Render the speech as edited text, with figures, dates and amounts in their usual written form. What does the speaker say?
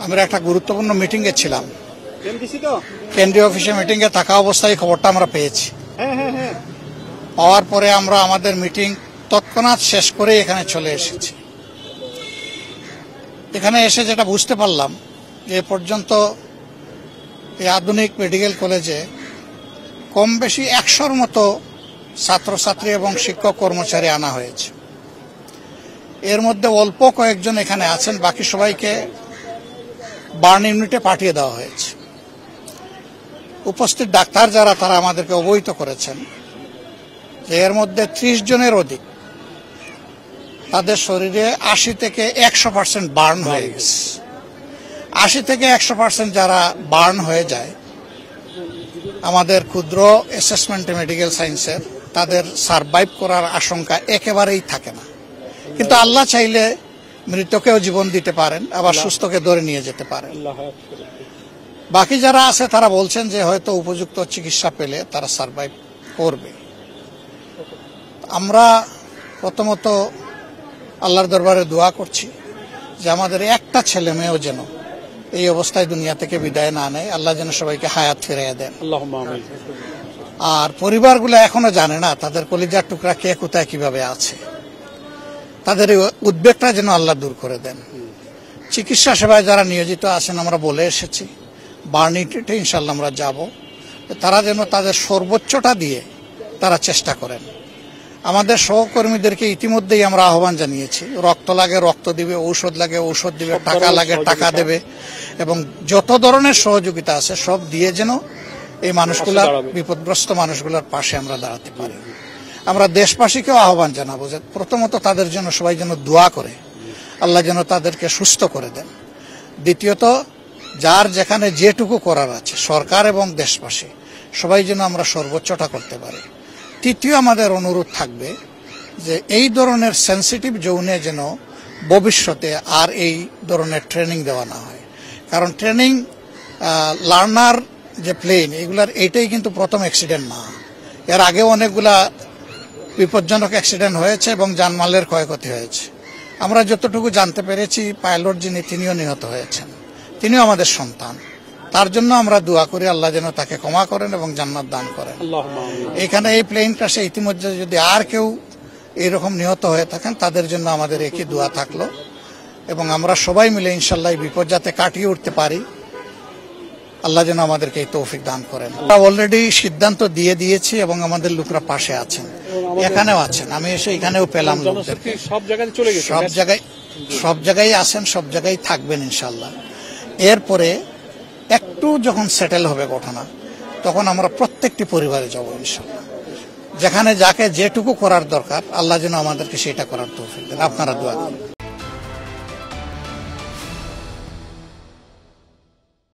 আমরা একটা গুরুত্বপূর্ণ মিটিংয়ে ছিলাম, কেন্দ্রীয় অফিসে মিটিংয়ে থাকা অবস্থায় খবরটা আমরা পেয়েছি। পাওয়ার পরে আমরা আমাদের মিটিং তৎক্ষণাৎ শেষ করে এখানে চলে এসেছি। এখানে এসে যেটা বুঝতে পারলাম যে এ পর্যন্ত এই আধুনিক মেডিকেল কলেজে কম বেশি 100-র মতো ছাত্রছাত্রী এবং শিক্ষক কর্মচারী আনা হয়েছে। এর মধ্যে অল্প কয়েকজন এখানে আছেন, বাকি সবাইকে বার্ন ইউনিটে পাঠিয়ে দেওয়া হয়েছে। উপস্থিত ডাক্তার যারা, তারা আমাদেরকে অবহিত করেছেন যে এর মধ্যে 30 জনের অধিক তাদের শরীরে 80 থেকে 100% বার্ন হয়ে গেছে। 80 থেকে 100% যারা বার্ন হয়ে যায়, আমাদের ক্ষুদ্র অ্যাসেসমেন্ট মেডিকেল সায়েন্সের তাদের সারভাইভ করার আশঙ্কা একেবারেই থাকে না। কিন্তু আল্লাহ চাইলে মৃতকেও জীবন দিতে পারেন, আবার সুস্থকে ধরে নিয়ে যেতে পারেন। বাকি যারা আছে তারা বলছেন যে হয়তো উপযুক্ত চিকিৎসা পেলে তারা সারভাইভ করবে। আমরা প্রথমত আল্লাহর দরবারে দোয়া করছি যে আমাদের একটা ছেলে মেয়েও যেন এই অবস্থায় দুনিয়া থেকে বিদায় না নেয়, আল্লাহ যেন সবাইকে হায়াত ফিরিয়ে দেন। আর পরিবারগুলো এখনো জানে না তাদের কলিজার টুকরা কে কোথায় কিভাবে আছে, তাদের উদ্বেগটা যেন আল্লাহ দূর করে দেন। চিকিৎসা সেবায় যারা নিয়োজিত আছেন আমরা বলে এসেছি, বার্ন ইউনিটে ইনশাল্লাহ আমরা যাব, তারা যেন তাদের সর্বোচ্চটা দিয়ে তারা চেষ্টা করেন। আমাদের সহকর্মীদেরকে ইতিমধ্যেই আমরা আহ্বান জানিয়েছি, রক্ত লাগে রক্ত দিবে, ঔষধ লাগে ঔষধ দিবে, টাকা লাগে টাকা দেবে, এবং যত ধরনের সহযোগিতা আছে সব দিয়ে যেন এই মানুষগুলার, বিপদগ্রস্ত মানুষগুলোর পাশে আমরা দাঁড়াতে পারি। আমরা দেশবাসীকেও আহ্বান জানাবো যে প্রথমত তাদের জন্য সবাই যেন দোয়া করে, আল্লাহ যেন তাদেরকে সুস্থ করে দেন। দ্বিতীয়ত যার যেখানে যেটুকু করার আছে, সরকার এবং দেশবাসী সবাই যেন আমরা সর্বোচ্চটা করতে পারি। তৃতীয় আমাদের অনুরোধ থাকবে যে এই ধরনের সেন্সিটিভ জোনে যেন ভবিষ্যতে আর এই ধরনের ট্রেনিং দেওয়া না হয়। কারণ ট্রেনিং লার্নার যে প্লেন, এগুলার এইটাই কিন্তু প্রথম অ্যাক্সিডেন্ট না, এর আগেও অনেকগুলা বিপজ্জনক অ্যাক্সিডেন্ট হয়েছে এবং জানমালের ক্ষয়ক্ষতি হয়েছে। আমরা যতটুকু জানতে পেরেছি পাইলট যিনি, তিনিও নিহত হয়েছেন, তিনিও আমাদের সন্তান। তার জন্য আমরা দোয়া করি আল্লাহ যেন তাকে ক্ষমা করেন এবং জান্নাত দান করেন। এখানে এই প্লেন ক্রাশে ইতিমধ্যে যদি আর কেউ এরকম নিহত হয়ে থাকেন, তাদের জন্য আমাদের একই দোয়া থাকলো, এবং আমরা সবাই মিলে ইনশাল্লাহ এই বিপদ যাতে কাটিয়ে উঠতে পারি, আল্লাহ যেন আমাদেরকে এই তৌফিক দান করেন। আমরা অলরেডি সিদ্ধান্ত দিয়ে দিয়েছি এবং আমাদের লোকরা পাশে আছেন, এখানেও আছেন। আমি এসে এখানেও পেলাম লোকদেরকে, সব জায়গায় আছেন, সব জায়গায় থাকবেন ইনশাল্লাহ। এরপরে একটু যখন সেটেল হবে ঘটনা, তখন আমরা প্রত্যেকটি পরিবারে যাব ইনশাল্লাহ। যেখানে যাকে যেটুকু করার দরকার, আল্লাহ যেন আমাদেরকে সেটা করার তৌফিক দেন। আপনারা দোয়া করুন।